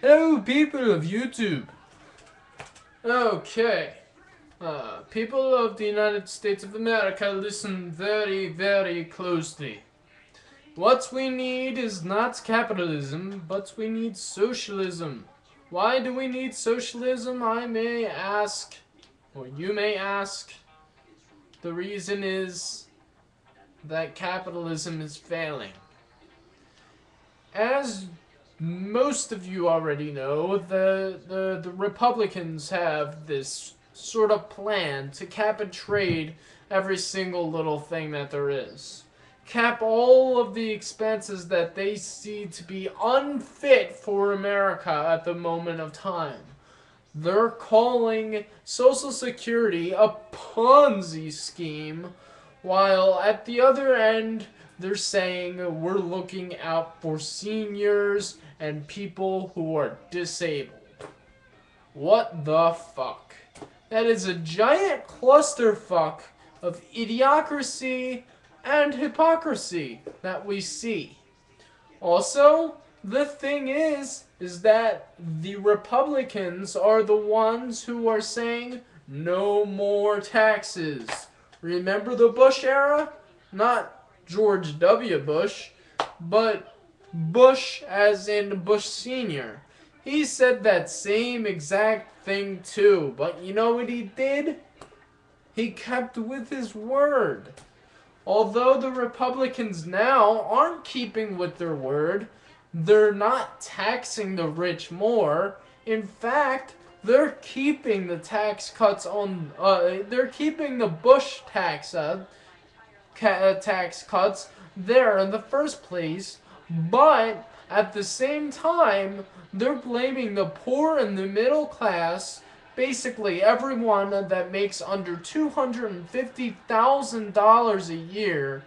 Hello, people of YouTube. Okay. People of the United States of America, listen very, very closely. What we need is not capitalism, but we need socialism. Why do we need socialism, I may ask, or you may ask. The reason is that capitalism is failing. As most of you already know, the Republicans have this sort of plan to cap and trade every single little thing that there is. Cap all of the expenses that they see to be unfit for America at the moment of time. They're calling Social Security a Ponzi scheme, while at the other end, they're saying we're looking out for seniors and people who are disabled. What the fuck? That is a giant clusterfuck of idiocracy and hypocrisy that we see. Also, the thing is that the Republicans are the ones who are saying no more taxes. Remember the Bush era? Not George W. Bush, but Bush as in Bush Sr. He said that same exact thing too, but you know what he did? He kept with his word. Although the Republicans now aren't keeping with their word, they're not taxing the rich more. In fact, they're keeping the tax cuts on. They're keeping the Bush tax cuts there in the first place, but at the same time, they're blaming the poor and the middle class. Basically, everyone that makes under $250,000 a year,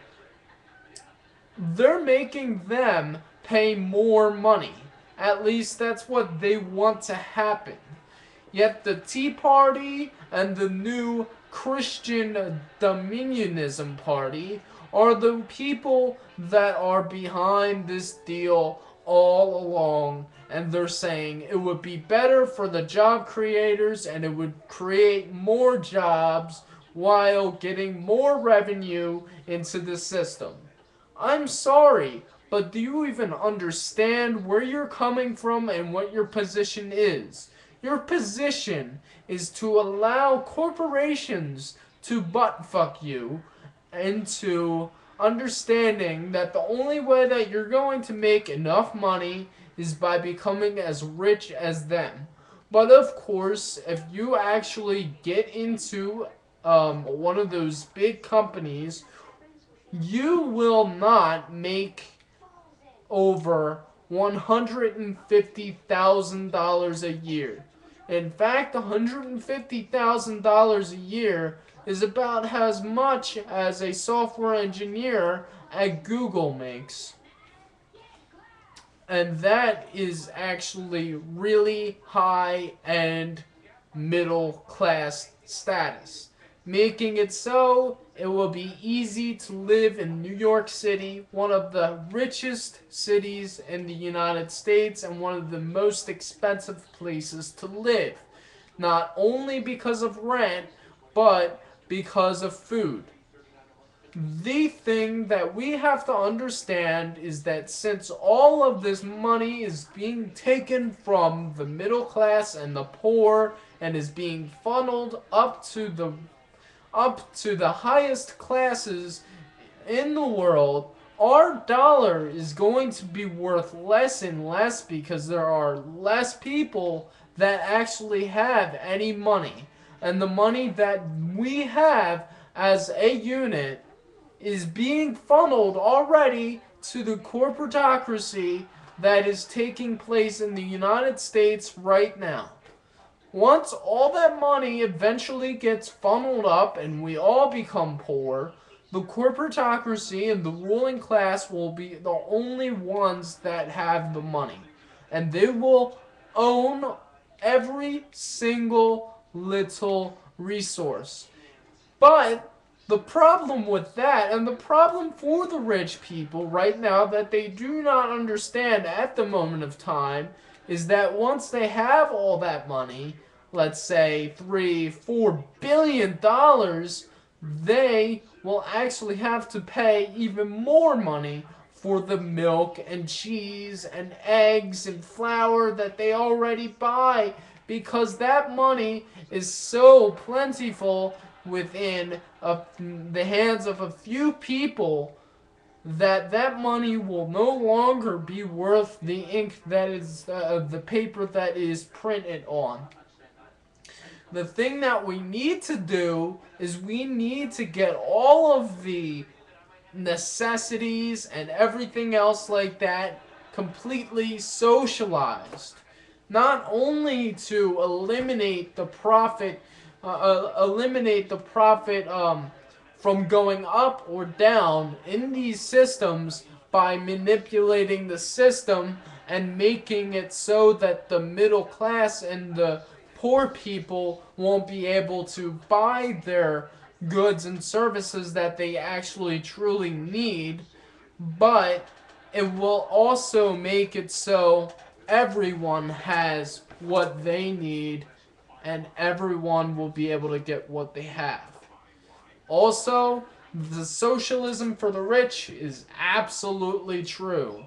they're making them pay more money. At least that's what they want to happen. Yet the Tea Party and the new Christian Dominionism Party are the people that are behind this deal all along, and they're saying it would be better for the job creators and it would create more jobs while getting more revenue into the system. I'm sorry, but do you even understand where you're coming from and what your position is? Your position is to allow corporations to butt-fuck you into understanding that the only way that you're going to make enough money is by becoming as rich as them. But of course, if you actually get into one of those big companies, you will not make over $150,000 a year. In fact, $150,000 a year is about as much as a software engineer at Google makes. And that is actually really high and middle class status, making it so it will be easy to live in New York City, one of the richest cities in the United States and one of the most expensive places to live. Not only because of rent, but because of food. The thing that we have to understand is that since all of this money is being taken from the middle class and the poor and is being funneled up to the highest classes in the world, our dollar is going to be worth less and less because there are less people that actually have any money. And the money that we have as a unit is being funneled already to the corporatocracy that is taking place in the United States right now. Once all that money eventually gets funneled up and we all become poor, the corporatocracy and the ruling class will be the only ones that have the money. And they will own every single little resource. But the problem with that, and the problem for the rich people right now that they do not understand at the moment of time, is that once they have all that money, let's say $3-4 billion, they will actually have to pay even more money for the milk and cheese and eggs and flour that they already buy, because that money is so plentiful within the hands of a few people that that money will no longer be worth the ink that is the paper that is printed on. The thing that we need to do is we need to get all of the necessities and everything else like that completely socialized. Not only to eliminate the profit, from going up or down in these systems by manipulating the system and making it so that the middle class and the poor people won't be able to buy their goods and services that they actually truly need, but it will also make it so everyone has what they need and everyone will be able to get what they have. Also, the socialism for the rich is absolutely true.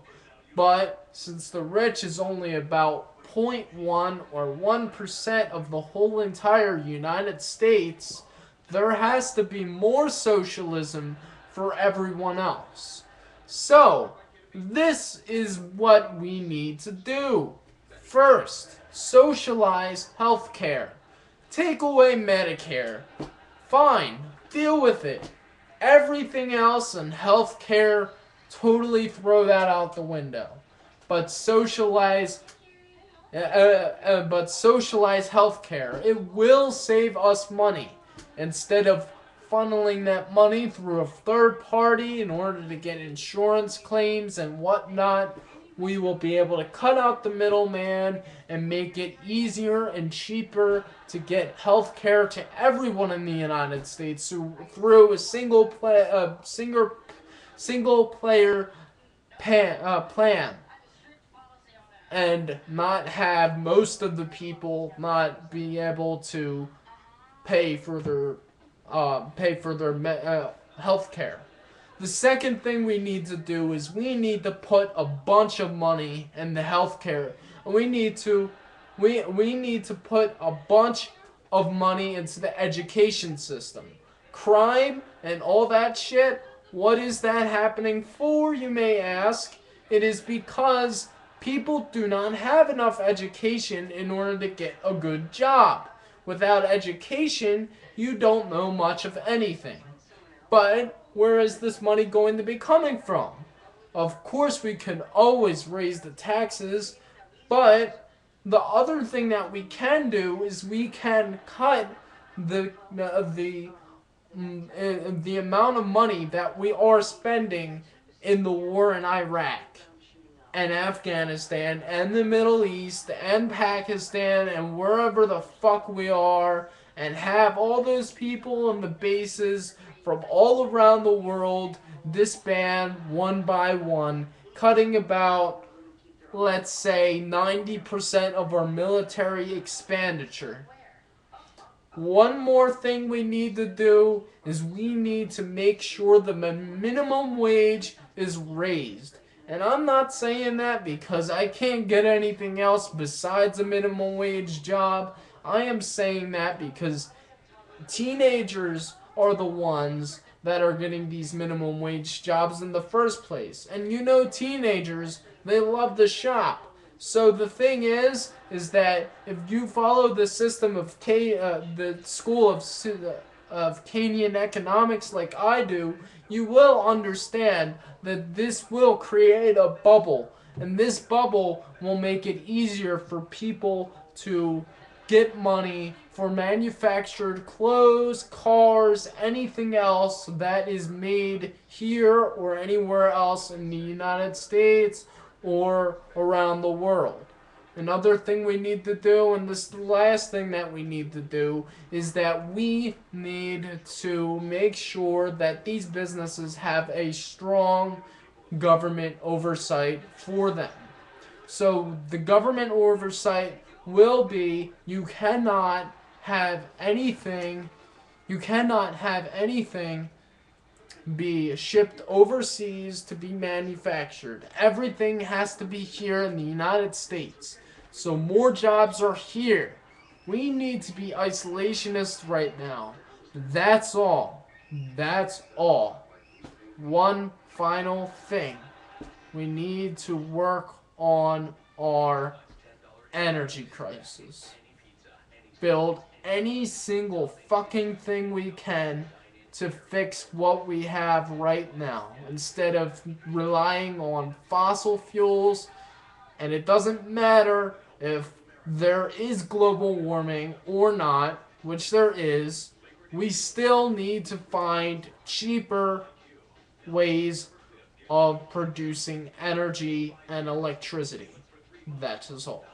But since the rich is only about 0.1 or 1% of the whole entire United States, there has to be more socialism for everyone else. So, this is what we need to do. First, socialize healthcare. Take away Medicare. Fine, deal with it. Everything else in healthcare, totally throw that out the window. But socialize healthcare. It will save us money. Instead of funneling that money through a third party in order to get insurance claims and whatnot, we will be able to cut out the middleman and make it easier and cheaper to get health care to everyone in the United States through a single player plan, and not have most of the people not be able to pay for their health care. The second thing we need to do is we need to put a bunch of money in the healthcare. We need to put a bunch of money into the education system. Crime and all that shit, what is that happening for, you may ask? It is because people do not have enough education in order to get a good job. Without education, you don't know much of anything. But where is this money going to be coming from? Of course, we can always raise the taxes, but the other thing that we can do is we can cut the amount of money that we are spending in the war in Iraq and Afghanistan and the Middle East and Pakistan and wherever the fuck we are, and have all those people on the bases from all around the world disband one by one, cutting about, let's say, 90% of our military expenditure. One more thing we need to do is we need to make sure the minimum wage is raised. And I'm not saying that because I can't get anything else besides a minimum wage job. I am saying that because teenagers are the ones that are getting these minimum wage jobs in the first place. And you know, teenagers, they love to shop. So the thing is that if you follow the system of the school of Keynesian economics like I do, you will understand that this will create a bubble. And this bubble will make it easier for people to get money for manufactured clothes, cars, anything else that is made here or anywhere else in the United States or around the world. Another thing we need to do, and this is the last thing that we need to do, is that we need to make sure that these businesses have a strong government oversight for them. So the government oversight will be you cannot have anything be shipped overseas to be manufactured. Everything has to be here in the United States. So more jobs are here. We need to be isolationist right now. That's all. That's all. One final thing. We need to work on our energy crisis. Build any single fucking thing we can to fix what we have right now instead of relying on fossil fuels. And it doesn't matter if there is global warming or not, which there is, we still need to find cheaper ways of producing energy and electricity. That is all.